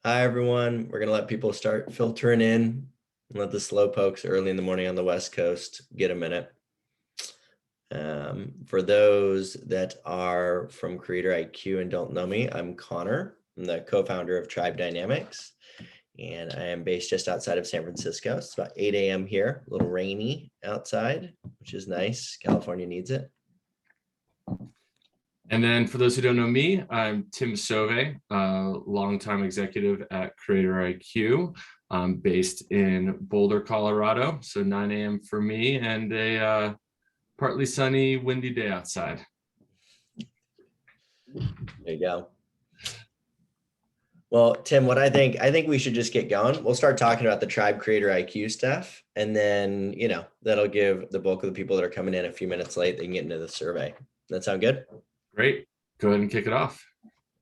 Hi, everyone. We're going to let people start filtering in and let the slow pokes early in the morning on the West Coast get a minute. For those that are from CreatorIQ and don't know me, I'm Connor. I'm the co-founder of Tribe Dynamics, and I am based just outside of San Francisco. It's about 8 a.m. here, a little rainy outside, which is nice. California needs it. And then for those who don't know me, I'm Tim Sovay, longtime executive at CreatorIQ. I'm based in Boulder, Colorado. So 9 a.m. for me and a partly sunny, windy day outside. There you go. Well, Tim, what I think we should just get going. We'll start talking about the Tribe CreatorIQ stuff, and then, that'll give the bulk of the people that are coming in a few minutes late, they can get into the survey. That sound good? Great. Go ahead and kick it off.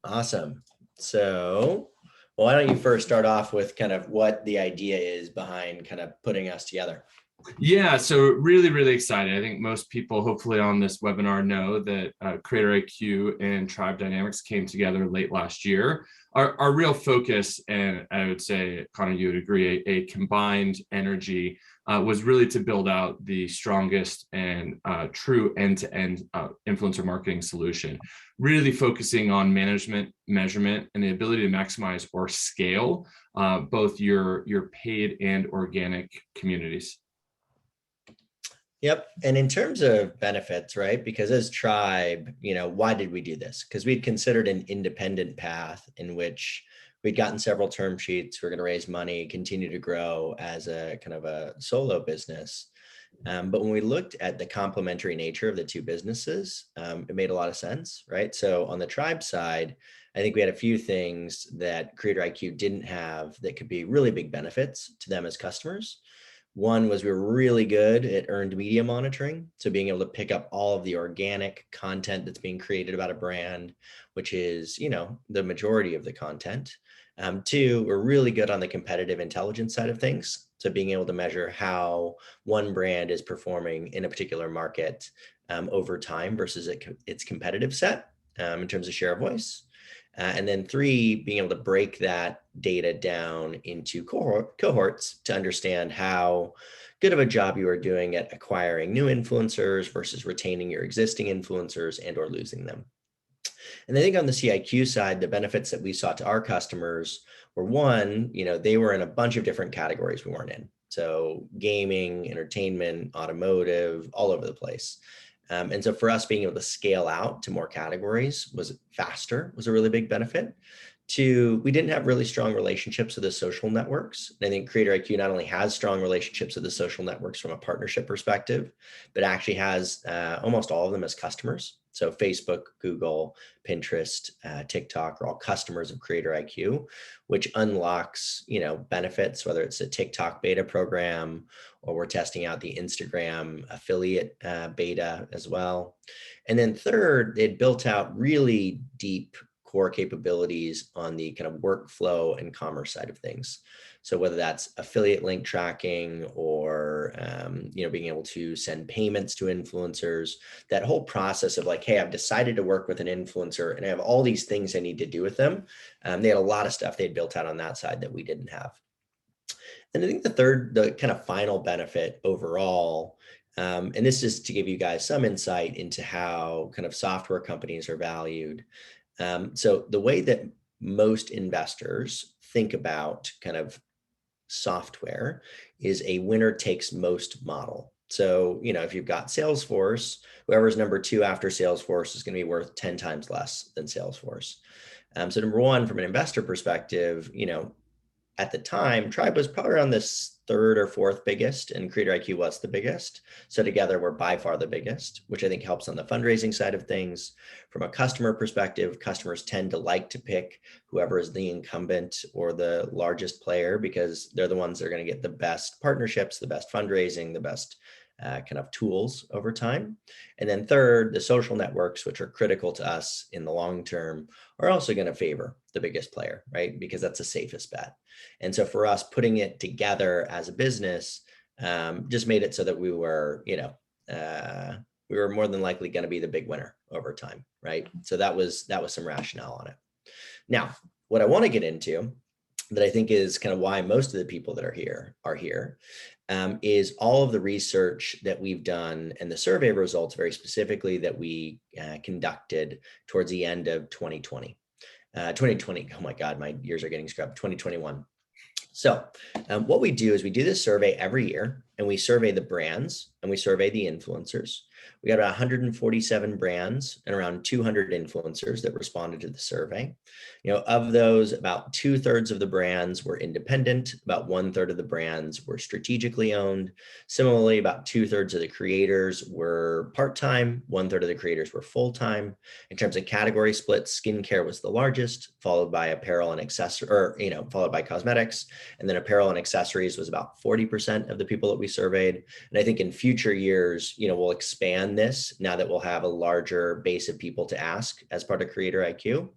Awesome. So, well, why don't you first start off with kind of what the idea is behind kind of putting us together? Yeah, so really, really excited. I think most people hopefully on this webinar know that CreatorIQ and Tribe Dynamics came together late last year. Our real focus, and I would say, Connor, you would agree, a combined energy was really to build out the strongest and true end-to-end influencer marketing solution, really focusing on management, measurement, and the ability to maximize or scale both your paid and organic communities. Yep. And in terms of benefits, right? Because as Tribe, why did we do this? Because we'd considered an independent path in which we'd gotten several term sheets. We're going to raise money, continue to grow as a kind of a solo business. But when we looked at the complementary nature of the two businesses, it made a lot of sense, right? So on the Tribe side, I think we had a few things that CreatorIQ didn't have that could be really big benefits to them as customers. One was we were really good at earned media monitoring. So being able to pick up all of the organic content that's being created about a brand, which is, the majority of the content. Two, we're really good on the competitive intelligence side of things. So being able to measure how one brand is performing in a particular market over time versus its competitive set in terms of share of voice. And then three, being able to break that data down into cohorts to understand how good of a job you are doing at acquiring new influencers versus retaining your existing influencers and or losing them. And I think on the CIQ side, the benefits that we saw to our customers were one, they were in a bunch of different categories we weren't in. So gaming, entertainment, automotive, all over the place. And so for us being able to scale out to more categories was a really big benefit. Two, we didn't have really strong relationships with the social networks. And I think CreatorIQ not only has strong relationships with the social networks from a partnership perspective, but actually has almost all of them as customers. So Facebook, Google, Pinterest, TikTok are all customers of CreatorIQ, which unlocks, benefits, whether it's a TikTok beta program or we're testing out the Instagram affiliate beta as well. And then third, they'd built out really deep core capabilities on the kind of workflow and commerce side of things. So whether that's affiliate link tracking or, being able to send payments to influencers, that whole process of like, hey, I've decided to work with an influencer and I have all these things I need to do with them. They had a lot of stuff they'd built out on that side that we didn't have. And I think the kind of final benefit overall, and this is to give you guys some insight into how kind of software companies are valued. So the way that most investors think about kind of software is a winner takes most model. So, if you've got Salesforce, whoever's number two after Salesforce is going to be worth 10 times less than Salesforce. So number one, from an investor perspective, at the time, Tribe was probably around this third or fourth biggest, and CreatorIQ was the biggest. So together, we're by far the biggest, which I think helps on the fundraising side of things. From a customer perspective, customers tend to like to pick whoever is the incumbent or the largest player because they're the ones that are going to get the best partnerships, the best fundraising, the best kind of tools over time. And then third, the social networks, which are critical to us in the long term, are also going to favor the biggest player, right? Because that's the safest bet. And so for us, putting it together as a business just made it so that we were, we were more than likely going to be the big winner over time, right? So that was some rationale on it. Now, what I want to get into that I think is kind of why most of the people that are here, is all of the research that we've done and the survey results very specifically that we conducted towards the end of 2020. 2020, oh my God, my years are getting scrubbed, 2021. So what we do is we do this survey every year, and we survey the brands and we survey the influencers. We got about 147 brands and around 200 influencers that responded to the survey. Of those, about 2/3 of the brands were independent, about 1/3 of the brands were strategically owned. Similarly, about 2/3 of the creators were part-time, 1/3 of the creators were full-time. In terms of category split, skincare was the largest, followed by apparel and accessories, or followed by cosmetics, and then apparel and accessories was about 40% of the people that we surveyed. And I think in future years, we'll expand this now that we'll have a larger base of people to ask as part of CreatorIQ.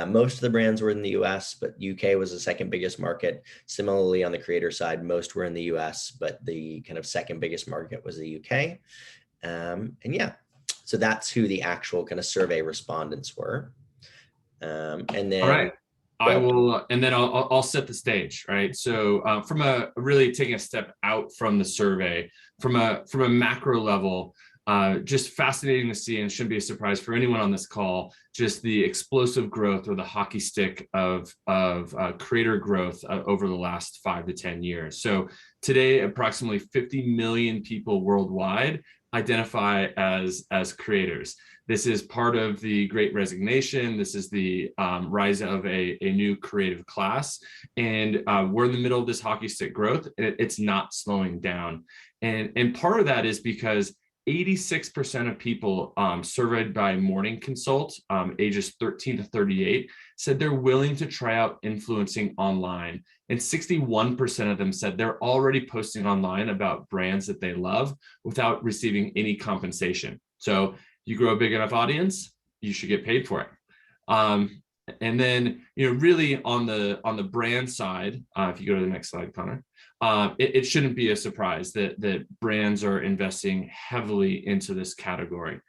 Most of the brands were in the US, but UK was the second biggest market. Similarly, on the creator side, most were in the US, but the kind of second biggest market was the UK. And yeah, so that's who the actual kind of survey respondents were. And then, all right, I will, and then I'll set the stage, right? So from really taking a step out from the survey, from a macro level, just fascinating to see, and shouldn't be a surprise for anyone on this call, just the explosive growth, or the hockey stick of creator growth over the last 5 to 10 years. So today, approximately 50 million people worldwide identify as creators. This is part of the Great Resignation. This is the rise of a new creative class. And we're in the middle of this hockey stick growth. It's not slowing down. And part of that is because 86% of people surveyed by Morning Consult, ages 13 to 38, said they're willing to try out influencing online. And 61% of them said they're already posting online about brands that they love without receiving any compensation. So you grow a big enough audience, you should get paid for it. And then, really on the brand side, if you go to the next slide, Connor, it shouldn't be a surprise that brands are investing heavily into this category.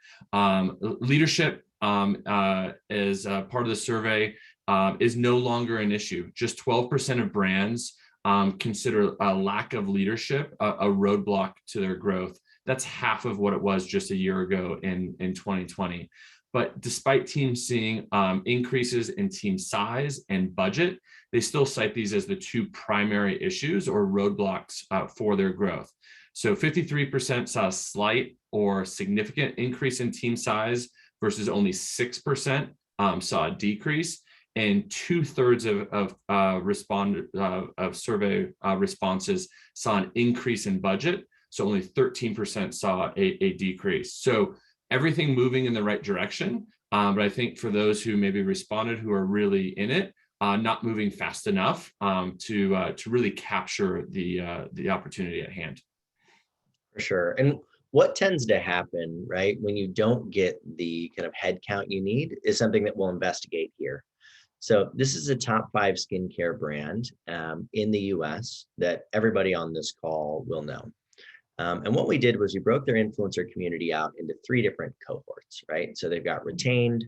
Leadership, as part of the survey, is no longer an issue. Just 12% of brands consider a lack of leadership a roadblock to their growth. That's half of what it was just a year ago in 2020. But despite teams seeing increases in team size and budget, they still cite these as the two primary issues or roadblocks for their growth. So 53% saw a slight or significant increase in team size versus only 6% saw a decrease. And 2/3 of survey responses saw an increase in budget. So only 13% saw a decrease. So everything moving in the right direction. But I think for those who maybe responded, who are really in it, not moving fast enough to really capture the opportunity at hand. for sure. And what tends to happen, right, when you don't get the kind of head count you need is something that we'll investigate here. So this is a top 5 skincare brand in the US that everybody on this call will know. And what we did was we broke their influencer community out into 3 different cohorts, right? So they've got retained,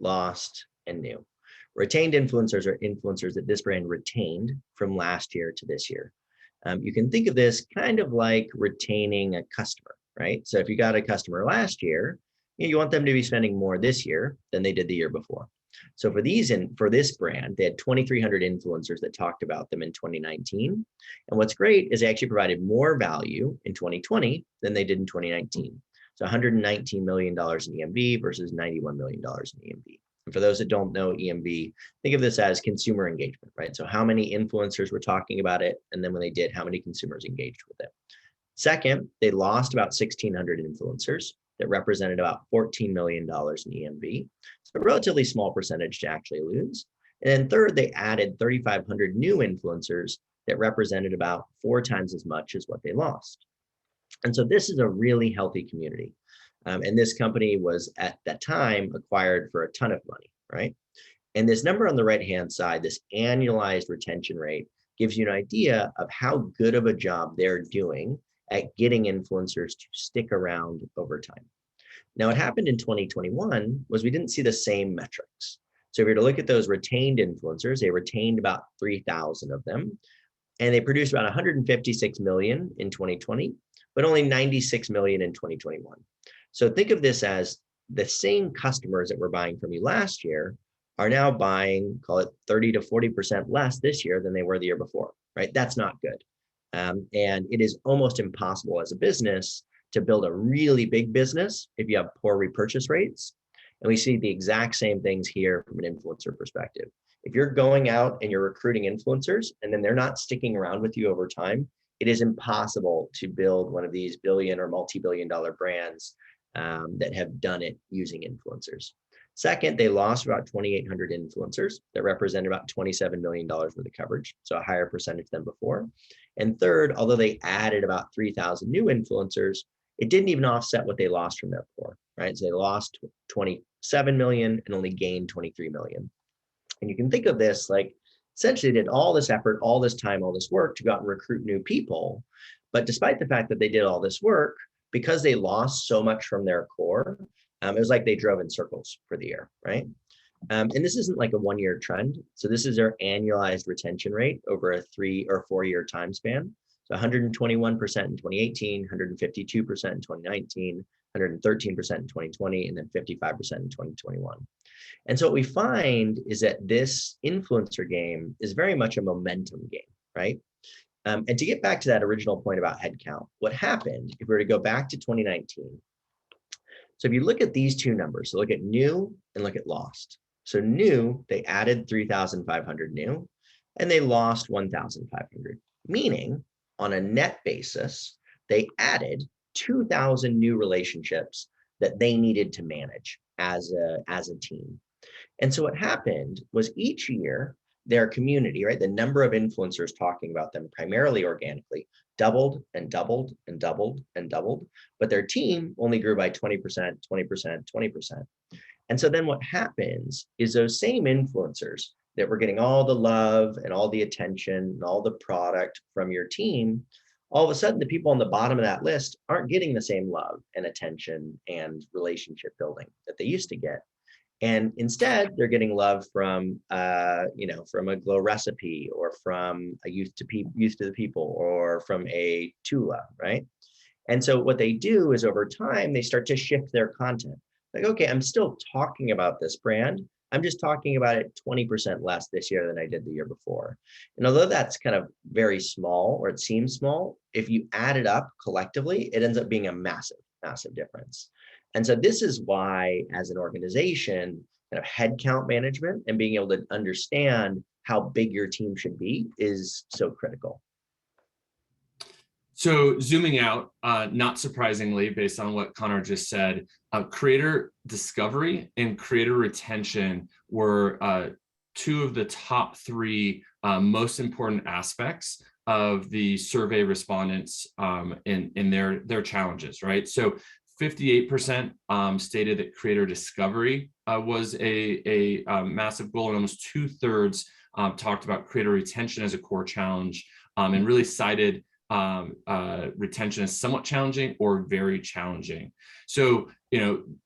lost, and new. Retained influencers are influencers that this brand retained from last year to this year. You can think of this kind of like retaining a customer, right? So if you got a customer last year, you want them to be spending more this year than they did the year before. So for this brand, they had 2,300 influencers that talked about them in 2019. And what's great is they actually provided more value in 2020 than they did in 2019. So $119 million in EMV versus $91 million in EMV. And for those that don't know EMV, think of this as consumer engagement, right? So how many influencers were talking about it? And then when they did, how many consumers engaged with it? Second, they lost about 1,600 influencers that represented about $14 million in EMV. So a relatively small percentage to actually lose. And then third, they added 3,500 new influencers that represented about 4 times as much as what they lost. And so this is a really healthy community. And this company was at that time acquired for a ton of money, right? And this number on the right-hand side, this annualized retention rate, gives you an idea of how good of a job they're doing at getting influencers to stick around over time. Now, what happened in 2021 was we didn't see the same metrics. So if you're to look at those retained influencers, they retained about 3,000 of them, and they produced about 156 million in 2020, but only 96 million in 2021. So think of this as the same customers that were buying from you last year are now buying, call it 30 to 40% less this year than they were the year before, right? That's not good. And it is almost impossible as a business to build a really big business if you have poor repurchase rates. And we see the exact same things here from an influencer perspective. If you're going out and you're recruiting influencers and then they're not sticking around with you over time, it is impossible to build one of these billion or multi-billion-dollar brands that have done it using influencers. Second, they lost about 2,800 influencers that represent about $27 million worth of coverage, so a higher percentage than before. And third, although they added about 3,000 new influencers, it didn't even offset what they lost from their core, right? So they lost 27 million and only gained 23 million. And you can think of this like essentially they did all this effort, all this time, all this work to go out and recruit new people. But despite the fact that they did all this work, because they lost so much from their core, it was like they drove in circles for the year, right? And this isn't like a 1-year trend. So this is their annualized retention rate over a 3 or 4 year time span. So 121% in 2018, 152% in 2019, 113% in 2020, and then 55% in 2021. And so what we find is that this influencer game is very much a momentum game, right? And to get back to that original point about headcount, what happened, if we were to go back to 2019, so if you look at these two numbers, so look at new and look at lost. So new, they added 3,500 new, and they lost 1,500, meaning on a net basis, they added 2,000 new relationships that they needed to manage as a team. And so what happened was each year, their community, right, the number of influencers talking about them primarily organically doubled and doubled and doubled and doubled, but their team only grew by 20%, 20%, 20%. And so then what happens is those same influencers that were getting all the love and all the attention and all the product from your team, all of a sudden the people on the bottom of that list aren't getting the same love and attention and relationship building that they used to get. And instead, they're getting love from, from a Glow recipe or from a Youth to the People or from a Tula, right? And so what they do is over time, they start to shift their content. Like, okay, I'm still talking about this brand. I'm just talking about it 20% less this year than I did the year before. And although that's kind of very small, or it seems small, if you add it up collectively, it ends up being a massive, massive difference. And so this is why, as an organization, kind of headcount management and being able to understand how big your team should be is so critical. So zooming out, not surprisingly, based on what Conor just said, creator discovery and creator retention were two of the top three most important aspects of the survey respondents in their challenges, right? So 58% stated that creator discovery was a massive goal, and almost 2/3 talked about creator retention as a core challenge, and really cited retention is somewhat challenging or very challenging. So,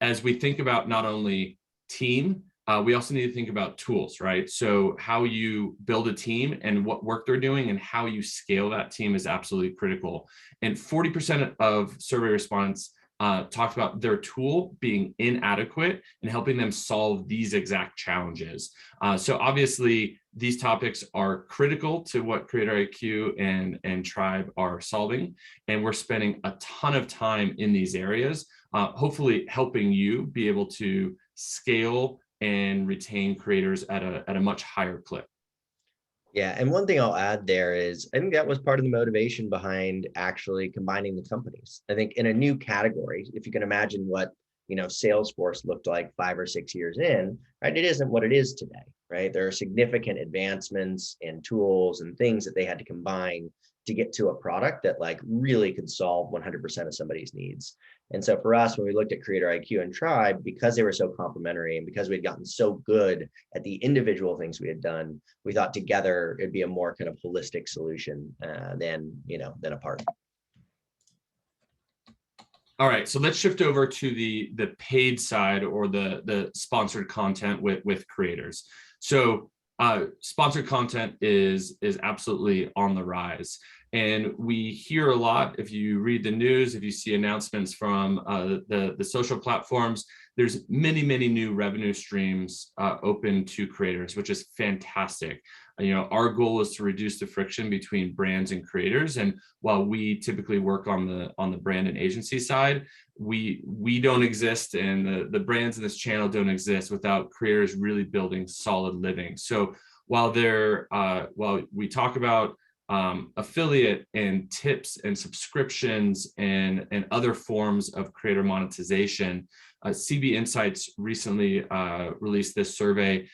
as we think about not only team, we also need to think about tools, right? So how you build a team and what work they're doing and how you scale that team is absolutely critical. And 40% of survey respondents talked about their tool being inadequate and helping them solve these exact challenges. So obviously, these topics are critical to what CreatorIQ and Tribe are solving. And we're spending a ton of time in these areas, hopefully helping you be able to scale and retain creators at a much higher clip. Yeah, and one thing I'll add there is I think that was part of the motivation behind actually combining the companies. I think in a new category, if you can imagine what Salesforce looked like 5 or 6 years in, right? It isn't what it is today, right? There are significant advancements in tools and things that they had to combine to get to a product that like really could solve 100% of somebody's needs. And so for us, when we looked at CreatorIQ and Tribe, because they were so complementary and because we'd gotten so good at the individual things we had done, we thought together it'd be a more kind of holistic solution than apart. All right, so let's shift over to the paid side, or the sponsored content with creators. So sponsored content is absolutely on the rise, and we hear a lot. If you read the news, if you see announcements from the social platforms, there's many new revenue streams open to creators, which is fantastic. You know, our goal is to reduce the friction between brands and creators, and while we typically work on the brand and agency side, we don't exist, and the brands in this channel don't exist without creators really building solid living. So while we talk about affiliate and tips and subscriptions and other forms of creator monetization, CB Insights recently released this survey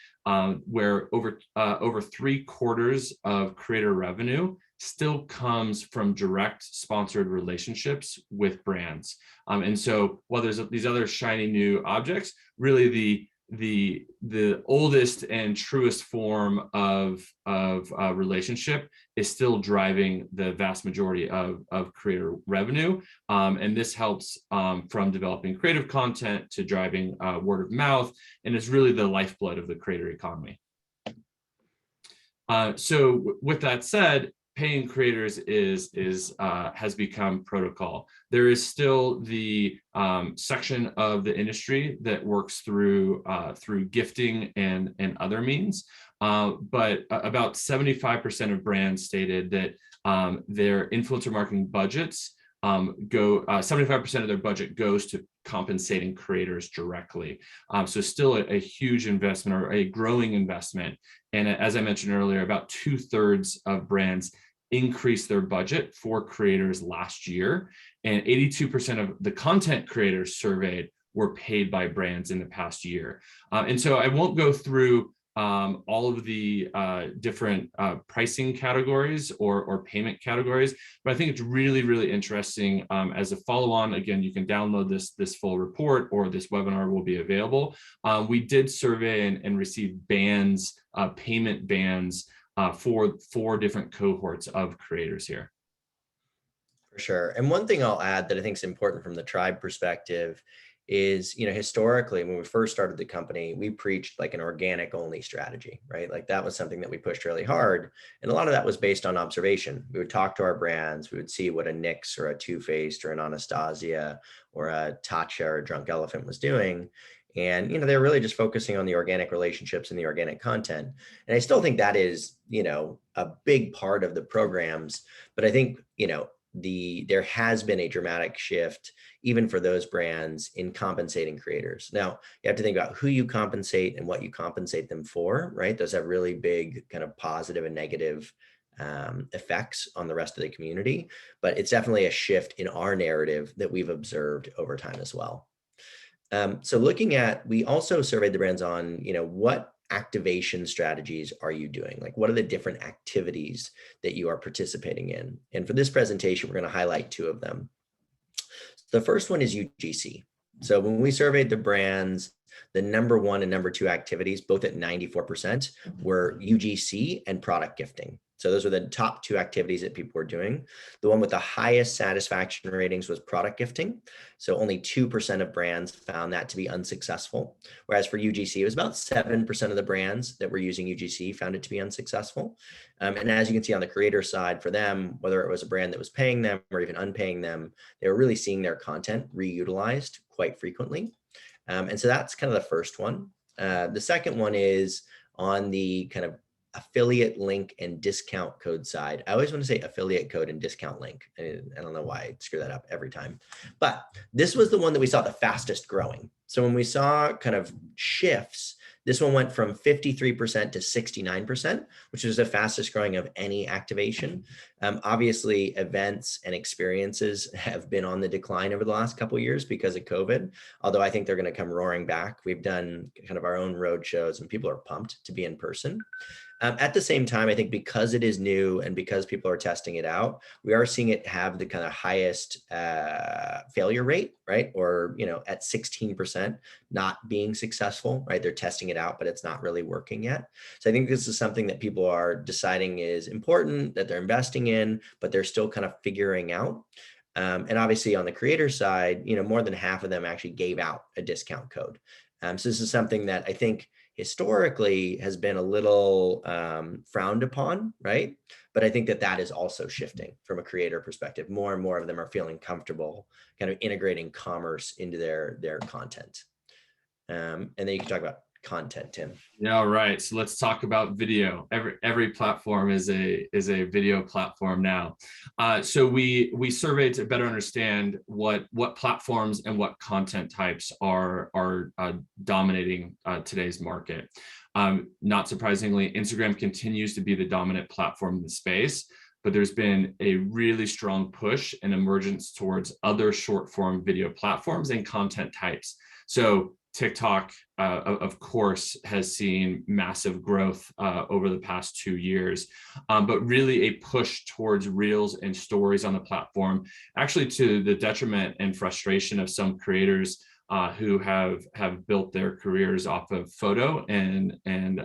where over 3/4 of creator revenue still comes from direct sponsored relationships with brands. And so while there's these other shiny new objects, really the oldest and truest form of relationship is still driving the vast majority of creator revenue. And this helps from developing creative content to driving word of mouth, and it's really the lifeblood of the creator economy. So with that said, paying creators has become protocol. There is still the section of the industry that works through gifting and other means, but about 75% of brands stated that their influencer marketing budgets 75% of their budget goes to compensating creators directly. So still a huge investment, or a growing investment. And as I mentioned earlier, about 2/3 of brands increased their budget for creators last year, and 82% of the content creators surveyed were paid by brands in the past year. And so I won't go through all of the different pricing categories or payment categories, but I think it's really interesting. As a follow-on, again, you can download this full report, or this webinar will be available. We did survey and receive bands, payment bands for 4 different cohorts of creators here. For sure. And one thing I'll add that I think is important from the tribe perspective is, you know, historically, when we first started the company, we preached like an organic only strategy, right? Like that was something that we pushed really hard. And a lot of that was based on observation. We would talk to our brands, we would see what a NYX or a Too Faced or an Anastasia or a Tatcha or a Drunk Elephant was doing. And, you know, they're really just focusing on the organic relationships and the organic content. And I still think that is, you know, a big part of the programs. But I think, you know, there has been a dramatic shift, even for those brands, in compensating creators. Now, you have to think about who you compensate and what you compensate them for, right? Those have really big kind of positive and negative effects on the rest of the community. But it's definitely a shift in our narrative that we've observed over time as well. So we also surveyed the brands on, you know, what activation strategies are you doing? Like, what are the different activities that you are participating in? And for this presentation, we're going to highlight 2 of them. The first one is UGC. So when we surveyed the brands, the number 1 and number 2 activities, both at 94%, were UGC and product gifting. So those were the top 2 activities that people were doing. The one with the highest satisfaction ratings was product gifting. So only 2% of brands found that to be unsuccessful. Whereas for UGC, it was about 7% of the brands that were using UGC found it to be unsuccessful. And as you can see on the creator side, for them, whether it was a brand that was paying them or even unpaying them, they were really seeing their content reutilized quite frequently. And so that's kind of the first one. The second one is on the kind of affiliate link and discount code side. I always want to say affiliate code and discount link. I don't know why I screw that up every time, but this was the one that we saw the fastest growing. So when we saw kind of shifts, this one went from 53% to 69%, which was the fastest growing of any activation. Obviously, events and experiences have been on the decline over the last couple of years because of COVID, although I think they're going to come roaring back. We've done kind of our own road shows and people are pumped to be in person. At the same time, I think because it is new and because people are testing it out, we are seeing it have the kind of highest failure rate, right? Or, you know, at 16% not being successful, right? They're testing it out, but it's not really working yet. So I think this is something that people are deciding is important, that they're investing in, but they're still kind of figuring out. And obviously on the creator side, more than half of them actually gave out a discount code. So this is something that I think historically has been a little frowned upon, right? But I think that that is also shifting from a creator perspective. More and more of them are feeling comfortable kind of integrating commerce into their content. And then you can talk about content, Tim. Yeah, right. So let's talk about video. Every platform is a video platform now. So we surveyed to better understand what platforms and what content types are dominating today's market. Not surprisingly, Instagram continues to be the dominant platform in the space, but there's been a really strong push and emergence towards other short form video platforms and content types. So TikTok, of course, has seen massive growth over the past 2 years, but really a push towards reels and stories on the platform, actually to the detriment and frustration of some creators who have built their careers off of photo and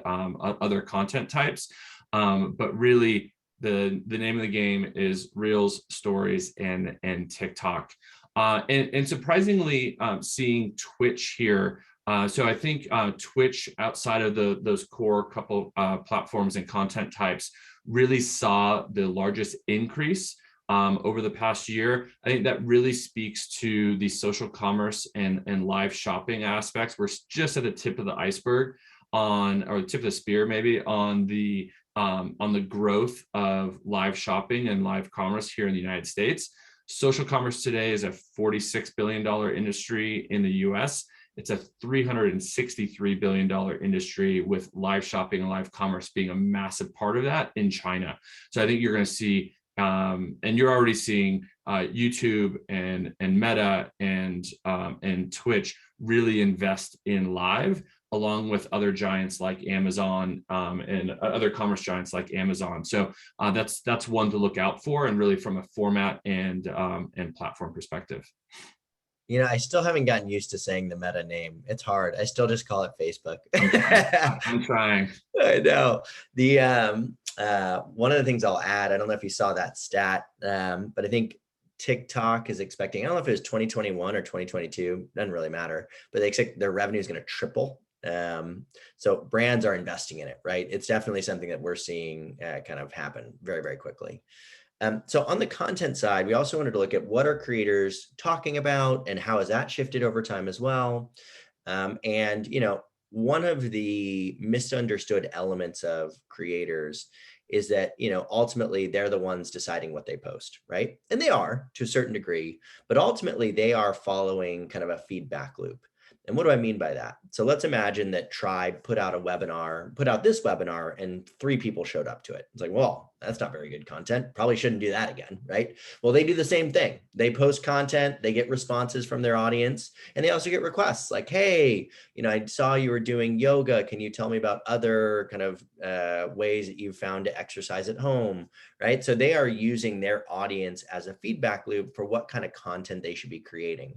other content types. But really, the name of the game is reels, stories, and TikTok. And surprisingly, seeing Twitch here. So I think Twitch, outside of those core couple platforms and content types, really saw the largest increase over the past year. I think that really speaks to the social commerce and live shopping aspects. We're just at the tip of the iceberg or the tip of the spear, maybe, on the growth of live shopping and live commerce here in the United States. Social commerce today is a $46 billion industry in the US. It's a $363 billion industry, with live shopping and live commerce being a massive part of that in China. So I think you're going to see, and you're already seeing, YouTube and Meta and Twitch really invest in live, along with other giants like Amazon and other commerce giants like Amazon. So that's one to look out for, and really from a format and platform perspective. I still haven't gotten used to saying the Meta name. It's hard. I still just call it Facebook. I'm trying. I know. The one of the things I'll add, I don't know if you saw that stat, but I think TikTok is expecting, I don't know if it was 2021 or 2022, doesn't really matter, but they expect their revenue is going to triple. So brands are investing in it, right? It's definitely something that we're seeing kind of happen very, very quickly. So on the content side, we also wanted to look at what are creators talking about and how has that shifted over time as well. And one of the misunderstood elements of creators is that, ultimately they're the ones deciding what they post, right? And they are to a certain degree, but ultimately they are following kind of a feedback loop. And what do I mean by that? So let's imagine that Tribe put out this webinar, and 3 people showed up to it. It's like, well, that's not very good content. Probably shouldn't do that again, right? Well, they do the same thing. They post content, they get responses from their audience, and they also get requests like, hey, I saw you were doing yoga. Can you tell me about other kind of ways that you've found to exercise at home, right? So they are using their audience as a feedback loop for what kind of content they should be creating.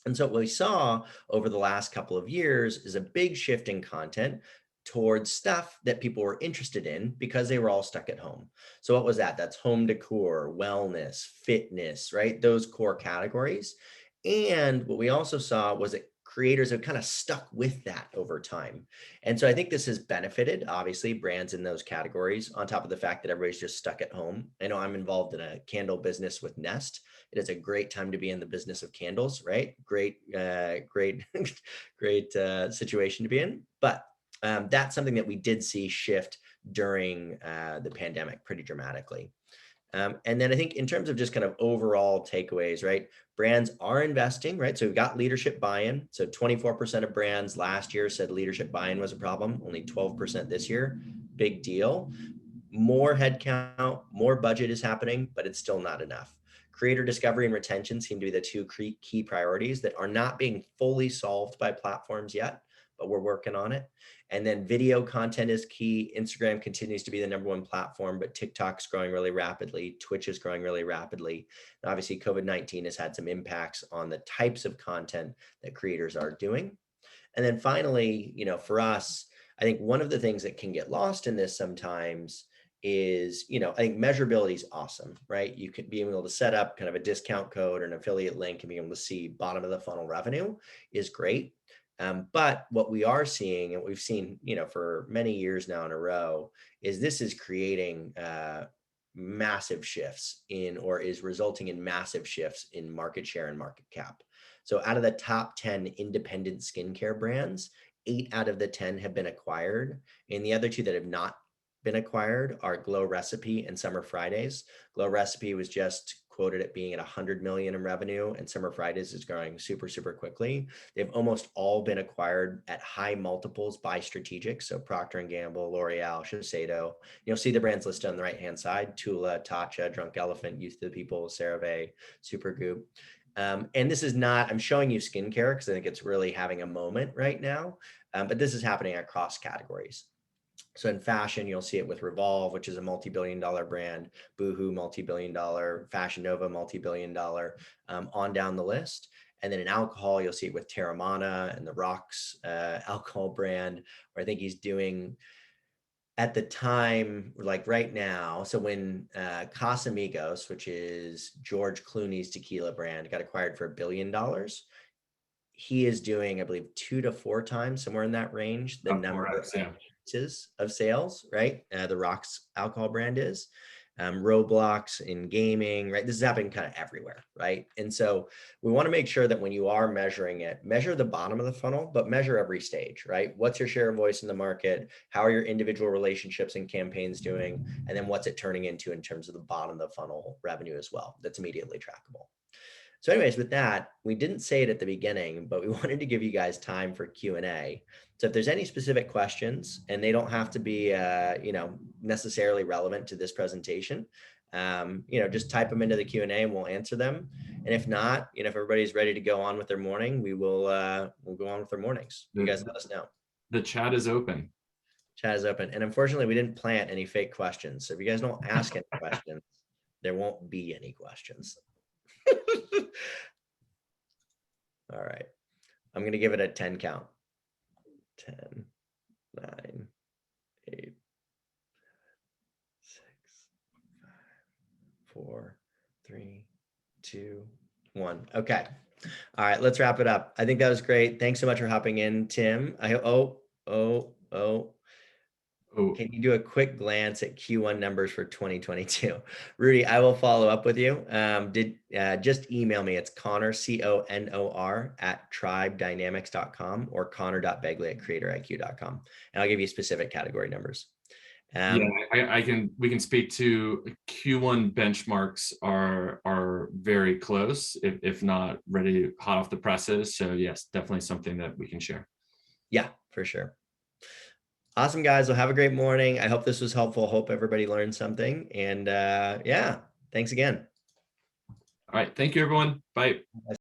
And so what we saw over the last couple of years is a big shift in content towards stuff that people were interested in because they were all stuck at home. So what was that? That's home decor, wellness, fitness, right? Those core categories. And what we also saw was that creators have kind of stuck with that over time. And so I think this has benefited, obviously, brands in those categories, on top of the fact that everybody's just stuck at home. I know I'm involved in a candle business with Nest. It is a great time to be in the business of candles, right? Great situation to be in. But that's something that we did see shift during the pandemic pretty dramatically. And then I think in terms of just kind of overall takeaways, right? Brands are investing, right? So we've got leadership buy-in. So 24% of brands last year said leadership buy-in was a problem, only 12% this year. Big deal. More headcount, more budget is happening, but it's still not enough. Creator discovery and retention seem to be the 2 key priorities that are not being fully solved by platforms yet, but we're working on it. And then video content is key. Instagram continues to be the #1 platform, but TikTok's growing really rapidly. Twitch is growing really rapidly. And obviously, COVID-19 has had some impacts on the types of content that creators are doing. And then finally, for us, I think one of the things that can get lost in this sometimes is, I think measurability is awesome, right? You could be able to set up kind of a discount code or an affiliate link and be able to see bottom of the funnel revenue is great. But what we are seeing, and we've seen, for many years now in a row, is this is creating massive shifts or is resulting in massive shifts in market share and market cap. So out of the top 10 independent skincare brands, 8 out of the 10 have been acquired. And the other 2 that have not been acquired are Glow Recipe and Summer Fridays. Glow Recipe was just quoted at being at 100 million in revenue, and Summer Fridays is growing super, super quickly. They've almost all been acquired at high multiples by strategics. So Procter & Gamble, L'Oreal, Shiseido. You'll see the brands listed on the right-hand side: Tula, Tatcha, Drunk Elephant, Youth to the People, CeraVe, Supergoop. And this is not, I'm showing you skincare because I think it's really having a moment right now, but this is happening across categories. So in fashion, you'll see it with Revolve, which is a multi-billion-dollar brand, Boohoo, multi-billion-dollar, Fashion Nova, multi-billion-dollar, on down the list. And then in alcohol, you'll see it with Terramana and the Rocks alcohol brand, where I think he's doing, at the time, like right now, so when Casamigos, which is George Clooney's tequila brand, got acquired for $1 billion, he is doing, I believe, 2 to 4 times, somewhere in that range, the number of sales, right? The Rocks alcohol brand is. Roblox in gaming, right? This is happening kind of everywhere, right? And so we want to make sure that when you are measuring it, measure the bottom of the funnel, but measure every stage, right? What's your share of voice in the market? How are your individual relationships and campaigns doing? And then what's it turning into in terms of the bottom of the funnel revenue as well, that's immediately trackable. So anyways, with that, we didn't say it at the beginning, but we wanted to give you guys time for Q&A. So if there's any specific questions, and they don't have to be, necessarily relevant to this presentation, just type them into the Q&A and we'll answer them. And if not, if everybody's ready to go on with their morning, we'll go on with their mornings. You guys let us know. The chat is open. Chat is open. And unfortunately, we didn't plant any fake questions. So if you guys don't ask any questions, there won't be any questions. All right. I'm going to give it a 10 count. 10, 9, 8, 6, 5, 4, 3, 2, 1. Okay. All right. Let's wrap it up. I think that was great. Thanks so much for hopping in, Tim. Can you do a quick glance at Q1 numbers for 2022? Rudy, I will follow up with you. Just email me. It's Conor, CONOR @tribedynamics.com or Conor.Begley CreatorIQ.com. And I'll give you specific category numbers. We can speak to Q1 benchmarks are very close, if not ready, hot off the presses. So yes, definitely something that we can share. Yeah, for sure. Awesome, guys. Well, have a great morning. I hope this was helpful. Hope everybody learned something. And thanks again. All right. Thank you, everyone. Bye.